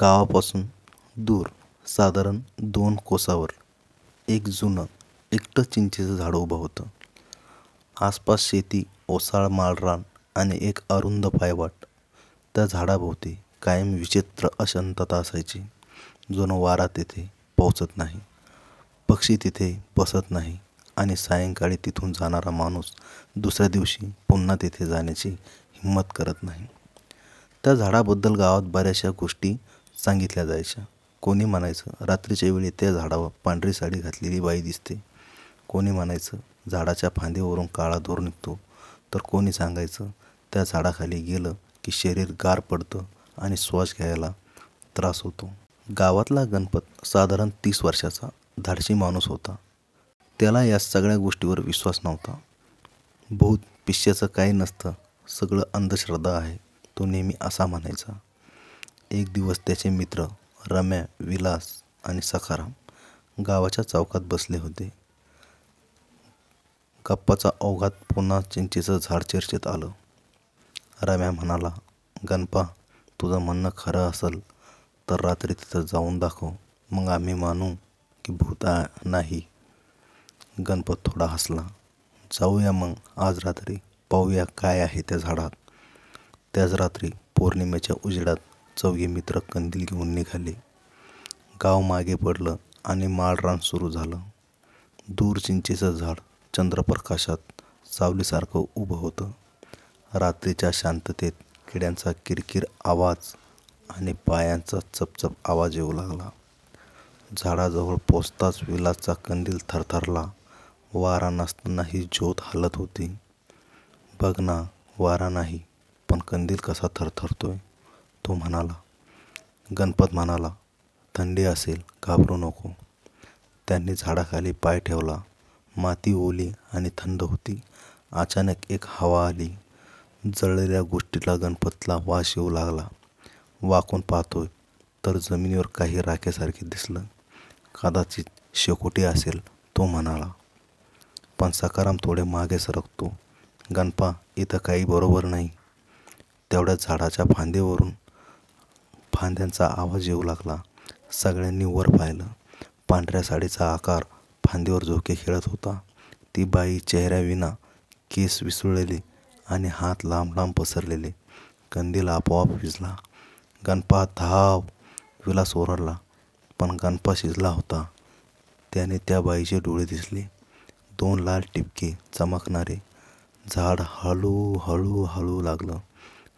गावापासून दूर साधारण 2 कोसावर एक जुनं एकटं चिंचेचं झाड उभं होतं. आसपास शेती, ओसाळ माळरान आणि एक अरुंद पायवाट. त्या झाडाभोवती कायम विचित्र अशांतता असायची. जणू वारा तिथे पोहोचत नाही, पक्षी तिथे बसत नाही आणि सायंकाळी तिथून जाणारा माणूस दुसऱ्या दिवशी पुन्हा तिथे जाण्याची हिंमत करत नाही. त्या झाडाबद्दल गावात बऱ्याचशा गोष्टी सांगितल्या जायच्या. कोणी म्हणायचं रात्रीच्या वेळी त्या झाडावर पांढरी साडी घातलेली बाई दिसते. कोणी म्हणायचं झाडाच्या फांदीवरून काळा धूर निघतो. तर कोणी सांगायचं त्या झाडाखाली गेलं की शरीर गार पडतं आणि श्वास घ्यायला त्रास होतो. गावातला गणपत साधारण 30 वर्षाचा धाडशी माणूस होता. त्याला या सगळ्या गोष्टीवर विश्वास नव्हता. भूत पिशाचं काही नसतं, सगळं अंधश्रद्धा आहे, तो नेहमी असा म्हणायचा. एक दिवस त्याचे मित्र रम्या, विलास आणि सखाराम गावाच्या चौकात बसले होते. गप्पाचा ओघात पुन्हा चिंचेचं झाड चर्चेत आलं. रम्या म्हणाला, गणपा, तुझं म्हणणं खरं असेल तर रात्री तिथं जाऊन दाखव, मग आम्ही मानू की भूत नाही. गणपत थोडा हसला. जाऊया मग आज रात्री, पाहूया काय आहे त्या झाडात. त्याच रात्री पौर्णिमेच्या उजेडात चौघे मित्र कंदील घेऊन निघाले. गाव मागे पडलं आणि माळरान सुरू झालं. दूर चिंचेचं झाड चंद्रप्रकाशात सावलीसारखं उभं होतं. रात्रीच्या शांततेत किड्यांचा किरकिर आवाज आणि पायांचा चपचप आवाज येऊ लागला. झाडाजवळ पोचताच विलासचा कंदील थरथरला. वारा नसतानाही ज्योत हालत होती. बघ ना, वारा नाही पण कंदील कसा थरथरतोय, तो म्हणाला. गणपत म्हणाला, थंडी असेल, घाबरू नको. त्यांनी झाडाखाली पाय ठेवला. माती ओली आणि थंड होती. अचानक एक हवा आली. जळलेल्या गोष्टीला गणपतला वास येऊ लागला. वाकून पाहतोय तर जमिनीवर काही राखेसारखे दिसलं. कदाचित शेकोटी असेल, तो म्हणाला. पण सखाराम थोडे मागे सरकतो. गणपा, इथं काही बरोबर नाही. तेवढ्या झाडाच्या फांद्यांचा आवाज येऊ लागला. सगळ्यांनी वर पाहिलं. पांढऱ्या साडीचा आकार फांदीवर झोके खेळत होता. ती बाई चेहऱ्याविना, केस विसळलेले आणि हात लांब लांब पसरलेले. कंदील आपोआप विझला. गणपा धाव, विलास ओरडला. पण गणपा शिजला होता. त्याने त्या बाईचे डोळे दिसले. 2 लाल टिपके चमकणारे. झाड हळू हळू लागलं.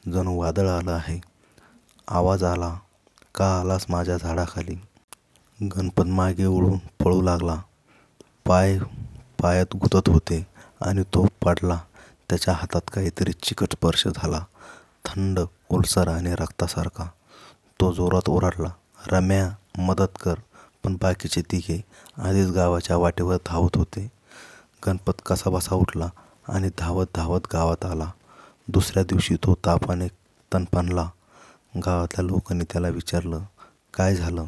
जणू वादळ आलं आहे. आवाज आला, का आलास माझ्या झाडाखाली. गणपत मागे वळून पळू लागला. पायात गुतत होते आणि तो पडला. त्याच्या हातात काहीतरी चिकट स्पर्श झाला, थंड, ओलसर आणि रक्तासारखा. तो जोरात ओरडला, रम्या, मदत कर. पण बाकीचे तिघे आधीच गावाच्या वाटेवर धावत होते. गणपत कसाबसा उठला आणि धावत धावत गावात आला. दुसऱ्या दिवशी तो तापाने तणपणला. गावातल्या लोकांनी त्याला विचारलं, काय झालं.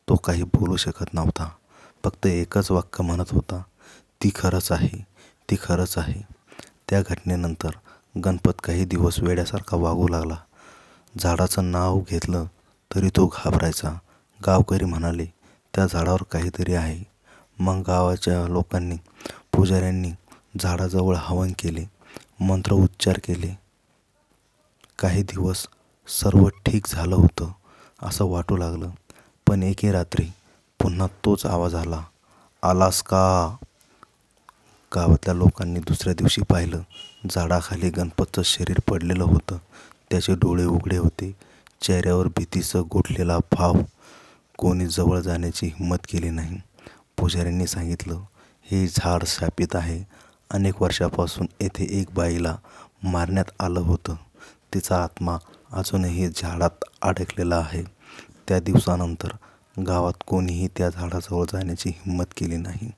तो काही बोलू शकत नव्हता. फक्त एकच वाक्य म्हणत होता, ती खरंच आहे, ती खरंच आहे. त्या घटनेनंतर गणपत काही दिवस वेड्यासारखा वागू लागला. झाडाचं नाव घेतलं तरी तो घाबरायचा. गावकरी म्हणाले, त्या झाडावर काहीतरी आहे. मग गावाच्या लोकांनी, पुजाऱ्यांनी झाडाजवळ हवन केले, मंत्र उच्चार केले. काही दिवस सर्व ठीक झालं होतं असं वाटू लागलं. पण एके रात्री पुन्हा तोच आवाज आला. आलास का. गावातल्या लोकांनी दुसऱ्या दिवशी पाहिलं. झाडाखाली गणपतचं शरीर पडलेलं होतं. त्याचे डोळे उघडे होते. चेहऱ्यावर भीतीचं गोठलेला भाव. कोणी जवळ जाण्याची हिंमत केली नाही. पुजाऱ्यांनी सांगितलं, हे झाड शापित आहे. अनेक वर्षापासून येथे एक बाईला मारण्यात आलं होतं. तिचा आत्मा अजूनही झाडात अडकलेला आहे. त्या दिवसानंतर गावात कोणीही त्या झाडाजवळ जाण्याची हिंमत केली नाही.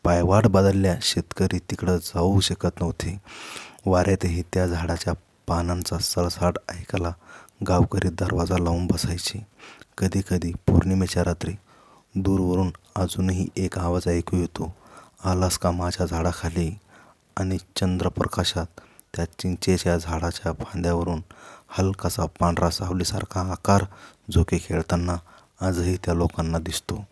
पायवाट बदलल्या शेतकरी तिकडं जाऊ शकत नव्हते. वाऱ्यातही त्या झाडाच्या पानांचा सळसाट ऐकायला गावकरी दरवाजा लावून बसायचे. कधीकधी पौर्णिमेच्या रात्री दूरवरून अजूनही एक आवाज ऐकू येतो, आलास का माझ्या झाडाखाली. आणि चंद्रप्रकाशात त्या चिंचेच्या झाडाच्या फांद्यावरून हलकासा पांढरा सावलीसारखा आकार झोके खेळताना आजही त्या लोकांना दिसतो.